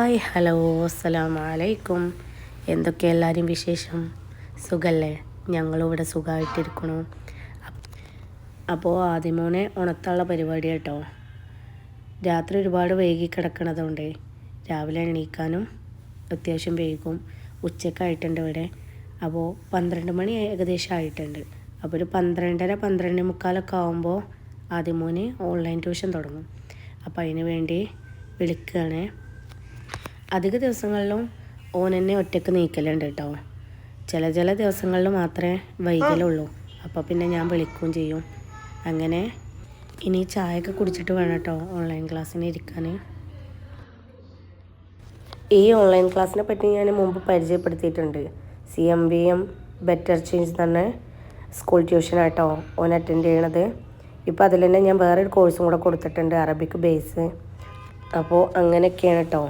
Hi hello അസ്സലാമു അലൈക്കും. എന്തൊക്കെ എല്ലാവരും വിശേഷം? സുഖല്ലേ? ഞങ്ങളിവിടെ സുഖമായിട്ടിരിക്കണു. അപ്പോൾ ആദ്യമോനെ ഉണർത്താനുള്ള പരിപാടി കേട്ടോ. രാത്രി ഒരുപാട് വൈകി കിടക്കണതുകൊണ്ട് രാവിലെ എണീക്കാനും അത്യാവശ്യം വൈകും. ഉച്ചക്കായിട്ടുണ്ട് ഇവിടെ. അപ്പോൾ 12 മണി ഏകദേശം ആയിട്ടുണ്ട്. അപ്പോൾ ഒരു 12:30 12:45 ആകുമ്പോൾ ആദ്യമോന് ഓൺലൈൻ ട്യൂഷൻ തുടങ്ങും. അപ്പോൾ അതിന് വേണ്ടി വിളിക്കുകയാണ്. അധിക ദിവസങ്ങളിലും ഓൻ എന്നെ ഒറ്റയ്ക്ക് നീക്കലുണ്ട് കേട്ടോ. ചില ദിവസങ്ങളിൽ മാത്രമേ വൈകലുള്ളൂ. അപ്പോൾ പിന്നെ ഞാൻ വിളിക്കുകയും ചെയ്യും. അങ്ങനെ ഇനി ചായയൊക്കെ കുടിച്ചിട്ട് വേണം കേട്ടോ ഓൺലൈൻ ക്ലാസ്സിന് ഇരിക്കാൻ. ഈ ഓൺലൈൻ ക്ലാസ്സിനെ പറ്റി ഞാൻ മുമ്പ് പരിചയപ്പെടുത്തിയിട്ടുണ്ട്. CMVM ബെറ്റർ ചേഞ്ച് തന്നെ സ്കൂൾ ട്യൂഷനായിട്ടോ ഓൻ അറ്റൻഡ് ചെയ്യണത്. ഇപ്പോൾ അതിൽ തന്നെ ഞാൻ വേറൊരു കോഴ്സും കൂടെ കൊടുത്തിട്ടുണ്ട്, അറബിക് ബേസ്. അപ്പോൾ അങ്ങനെയൊക്കെയാണ് കേട്ടോ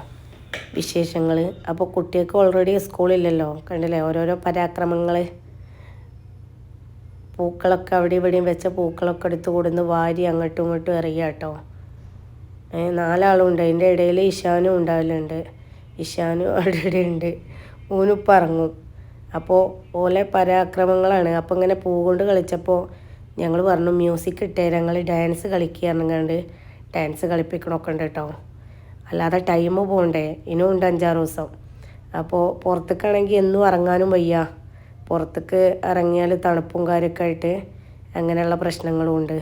വിശേഷങ്ങൾ. അപ്പോൾ കുട്ടികൾക്ക് ഓൾറെഡി സ്കൂളില്ലല്ലോ, കണ്ടില്ലേ ഓരോരോ പരാക്രമങ്ങൾ. പൂക്കളൊക്കെ അവിടെ ഇവിടെയും വെച്ച പൂക്കളൊക്കെ എടുത്ത് കൊടുന്ന് വാരി അങ്ങോട്ടും ഇങ്ങോട്ടും എറിയുക കേട്ടോ. 4 ആളുണ്ട്. അതിൻ്റെ ഇടയിൽ ഇഷാനും ഉണ്ടാവലുണ്ട്. ഇഷാനും അവിടെ ഇവിടെ ഉണ്ട്. ഊനിപ്പം ഇറങ്ങും. അപ്പോൾ ഓലെ പരാക്രമങ്ങളാണ്. അപ്പോൾ ഇങ്ങനെ പൂ കൊണ്ട് കളിച്ചപ്പോൾ ഞങ്ങൾ പറഞ്ഞു മ്യൂസിക് ഇട്ടേ, ഞങ്ങൾ ഡാൻസ് കളിക്കുകയാണെന്നുകൊണ്ട് ഡാൻസ് കളിപ്പിക്കണമൊക്കെ ഉണ്ട് കേട്ടോ. അല്ലാതെ ടൈം പോകണ്ടേ, ഇനിയും ഉണ്ട് 5-6 ദിവസം. അപ്പോൾ പുറത്തേക്കാണെങ്കിൽ എന്നും ഇറങ്ങാനും വയ്യ. പുറത്തേക്ക് ഇറങ്ങിയാൽ തണുപ്പും കാര്യമൊക്കെ ആയിട്ട് അങ്ങനെയുള്ള പ്രശ്നങ്ങളും ഉണ്ട്.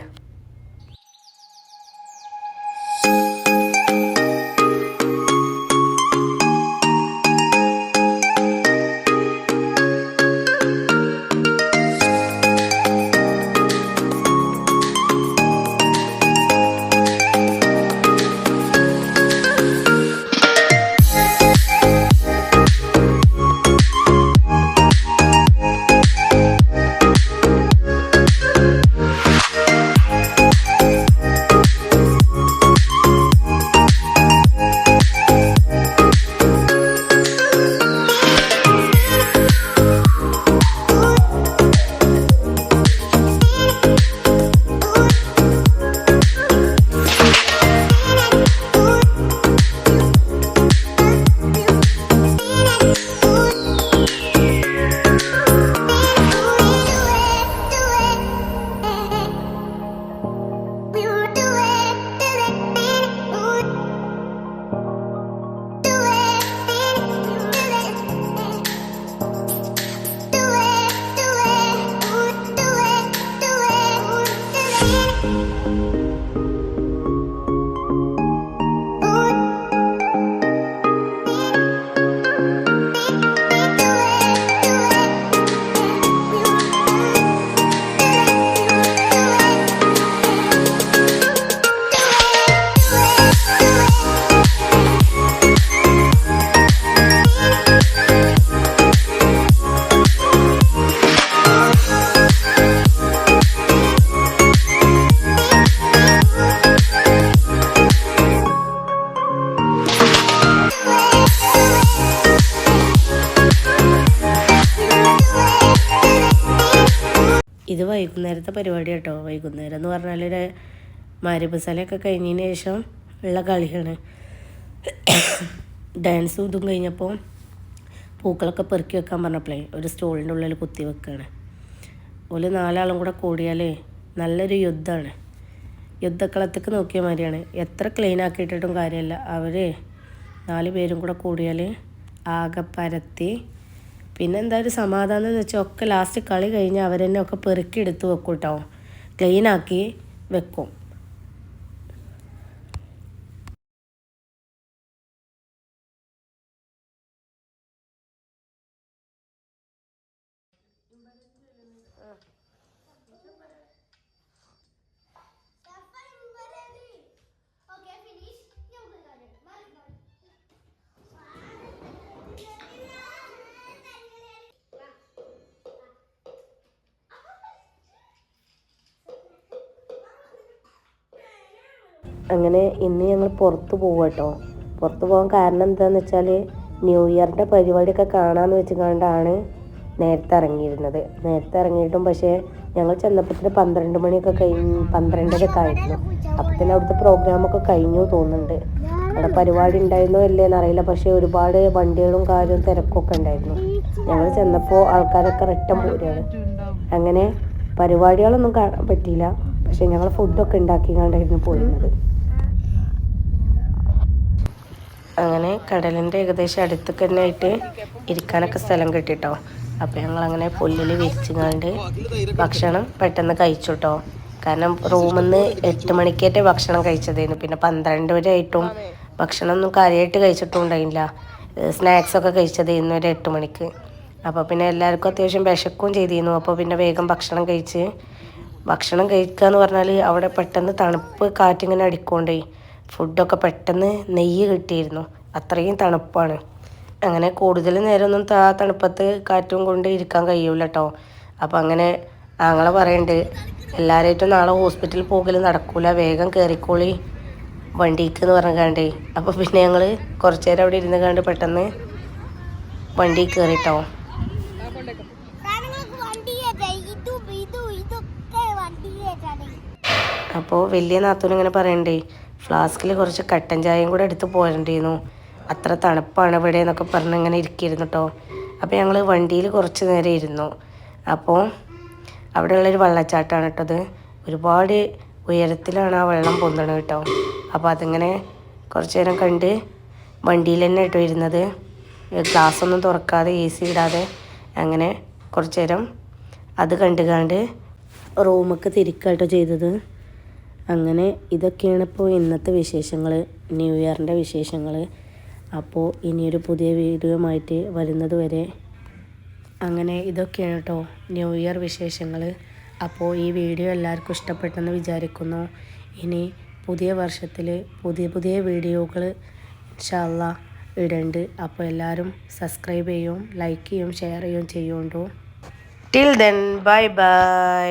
ഇത് വൈകുന്നേരത്തെ പരിപാടി കേട്ടോ. വൈകുന്നേരം എന്ന് പറഞ്ഞാൽ ഒരു മഗ്‌രിബ് സലയൊക്കെ കഴിഞ്ഞതിന് ശേഷം ഉള്ള കളിയാണ്. ഡാൻസും ഇതും കഴിഞ്ഞപ്പോൾ പൂക്കളൊക്കെ പെറുക്കി വെക്കാൻ പറഞ്ഞപ്പോഴേ ഒരു സ്റ്റോളിൻ്റെ ഉള്ളിൽ കുത്തി വെക്കുകയാണ്. ഒരു 4 ആളും കൂടെ കൂടിയാൽ നല്ലൊരു യുദ്ധമാണ്. യുദ്ധക്കളത്തേക്ക് നോക്കിയ മാതിരിയാണ്. എത്ര ക്ലീൻ ആക്കിയിട്ടിട്ടും കാര്യമല്ല. അവർ 4 പേരും കൂടെ കൂടിയാൽ ആകെ പരത്തി. പിന്നെ എന്താ ഒരു സമാധാനം എന്ന് വെച്ചാൽ ഒക്കെ ലാസ്റ്റ് കളി കഴിഞ്ഞ് അവരെന്നെ ഒക്കെ പെറുക്കി എടുത്ത് വെക്കും കേട്ടോ. ക്ലീനാക്കി വെക്കും. അങ്ങനെ ഇന്ന് ഞങ്ങൾ പുറത്ത് പോകും കേട്ടോ. പുറത്ത് പോകാൻ കാരണം എന്താണെന്ന് വെച്ചാൽ ന്യൂ ഇയറിൻ്റെ പരിപാടിയൊക്കെ കാണാമെന്ന് വെച്ച് കണ്ടാണ് നേരത്തെ ഇറങ്ങിയിരുന്നത്. നേരത്തെ ഇറങ്ങിയിട്ടും പക്ഷേ ഞങ്ങൾ ചെന്നപ്പോഴത്തേന് 12 മണിയൊക്കെ കഴിഞ്ഞ് 12:30 ആയിരുന്നു. അപ്പോഴത്തേന് അവിടുത്തെ പ്രോഗ്രാമൊക്കെ കഴിഞ്ഞു തോന്നുന്നുണ്ട്. അവിടെ പരിപാടി ഉണ്ടായിരുന്നോ ഇല്ലേന്ന് അറിയില്ല, പക്ഷേ ഒരുപാട് വണ്ടികളും കാര്യവും തിരക്കൊക്കെ ഉണ്ടായിരുന്നു. ഞങ്ങൾ ചെന്നപ്പോൾ ആൾക്കാരൊക്കെ റിട്ടേൺ പോരുകയാണ്. അങ്ങനെ പരിപാടികളൊന്നും കാണാൻ പറ്റിയില്ല, പക്ഷേ ഞങ്ങൾ ഫുഡൊക്കെ ഉണ്ടാക്കിക്കൊണ്ടായിരുന്നു പോയിരുന്നത്. അങ്ങനെ കടലിൻ്റെ ഏകദേശം അടുത്തൊക്കെ തന്നെ ആയിട്ട് ഇരിക്കാനൊക്കെ സ്ഥലം കിട്ടിട്ടോ. അപ്പോൾ ഞങ്ങളങ്ങനെ പുല്ലിൽ വിരിച്ചുകൊണ്ട് ഭക്ഷണം പെട്ടെന്ന് കഴിച്ചു കേട്ടോ. കാരണം റൂമിൽ നിന്ന് 8 മണിക്കേറ്റേ ഭക്ഷണം കഴിച്ചതായിരുന്നു. പിന്നെ 12 വരെ ആയിട്ടും ഭക്ഷണമൊന്നും കാര്യമായിട്ട് കഴിച്ചിട്ടും ഉണ്ടായില്ല. സ്നാക്സൊക്കെ കഴിച്ചതായിരുന്നു ഒരു 8 മണിക്ക്. അപ്പോൾ പിന്നെ എല്ലാവർക്കും അത്യാവശ്യം വിശക്കുകയും ചെയ്തിരുന്നു. അപ്പോൾ പിന്നെ വേഗം ഭക്ഷണം കഴിക്കുക എന്ന് പറഞ്ഞാൽ അവിടെ പെട്ടെന്ന് തണുപ്പ് കാറ്റിങ്ങനെ അടിക്കൊണ്ടേ ഫുഡൊക്കെ പെട്ടെന്ന് നെയ്യ് കിട്ടിയിരുന്നു. അത്രയും തണുപ്പാണ്. അങ്ങനെ കൂടുതൽ നേരമൊന്നും തണുപ്പത്ത് കാറ്റും കൊണ്ട് ഇരിക്കാൻ കഴിയൂല കേട്ടോ. അപ്പോൾ അങ്ങനെ ആങ്ങളെ പറയുന്നുണ്ട്, എല്ലാവരായിട്ടും നാളെ ഹോസ്പിറ്റലിൽ പോകൽ നടക്കൂല, വേഗം കയറിക്കോളി വണ്ടിക്ക് എന്ന് പറഞ്ഞാണ്ടേ. അപ്പോൾ പിന്നെ ഞങ്ങൾ കുറച്ച് നേരം അവിടെ ഇരുന്ന് കണ്ട് പെട്ടെന്ന് വണ്ടി കയറിട്ടോ. അപ്പോൾ വലിയ നാത്തൂനിങ്ങനെ പറയണ്ടേ, ഫ്ലാസ്കിൽ കുറച്ച് കട്ടൻ ചായയും കൂടെ എടുത്ത് പോരണ്ടിരുന്നു, അത്ര തണുപ്പാണ് ഇവിടെ എന്നൊക്കെ പറഞ്ഞ് ഇങ്ങനെ ഇരിക്കിയിരുന്നു കേട്ടോ. അപ്പോൾ ഞങ്ങൾ വണ്ടിയിൽ കുറച്ച് നേരം ഇരുന്നു. അപ്പോൾ അവിടെയുള്ളൊരു വെള്ളച്ചാട്ടമാണ് കേട്ടത്. ഒരുപാട് ഉയരത്തിലാണ് ആ വെള്ളം പൊന്തണത് കേട്ടോ. അപ്പോൾ അതിങ്ങനെ കുറച്ച് നേരം കണ്ട് വണ്ടിയിൽ തന്നെ കേട്ടോ ഇരുന്നത്, ഗ്ലാസ്സൊന്നും തുറക്കാതെ AC ഇടാതെ. അങ്ങനെ കുറച്ച് നേരം അത് കണ്ട് റൂമൊക്കെ തിരിക്കാട്ടോ ചെയ്തത്. അങ്ങനെ ഇതൊക്കെയാണ് ഇപ്പോൾ ഇന്നത്തെ വിശേഷങ്ങൾ, ന്യൂ ഇയറിൻ്റെ വിശേഷങ്ങൾ. അപ്പോൾ ഇനിയൊരു പുതിയ വീഡിയോയുമായിട്ട് വരുന്നത് വരെ. അങ്ങനെ ഇതൊക്കെയാണ് കേട്ടോ ന്യൂ ഇയർ വിശേഷങ്ങൾ. അപ്പോൾ ഈ വീഡിയോ എല്ലാവർക്കും ഇഷ്ടപ്പെട്ടെന്ന് വിചാരിക്കുന്നു. ഇനി പുതിയ വർഷത്തിൽ പുതിയ വീഡിയോകൾ ഇൻഷാ അല്ലാഹ് ഇടുന്നുണ്ട്. അപ്പോൾ എല്ലാവരും സബ്സ്ക്രൈബ് ചെയ്യും, ലൈക്ക് ചെയ്യും, ഷെയർ ചെയ്യും ചെയ്യുന്നുണ്ടോ. Till then bye bye.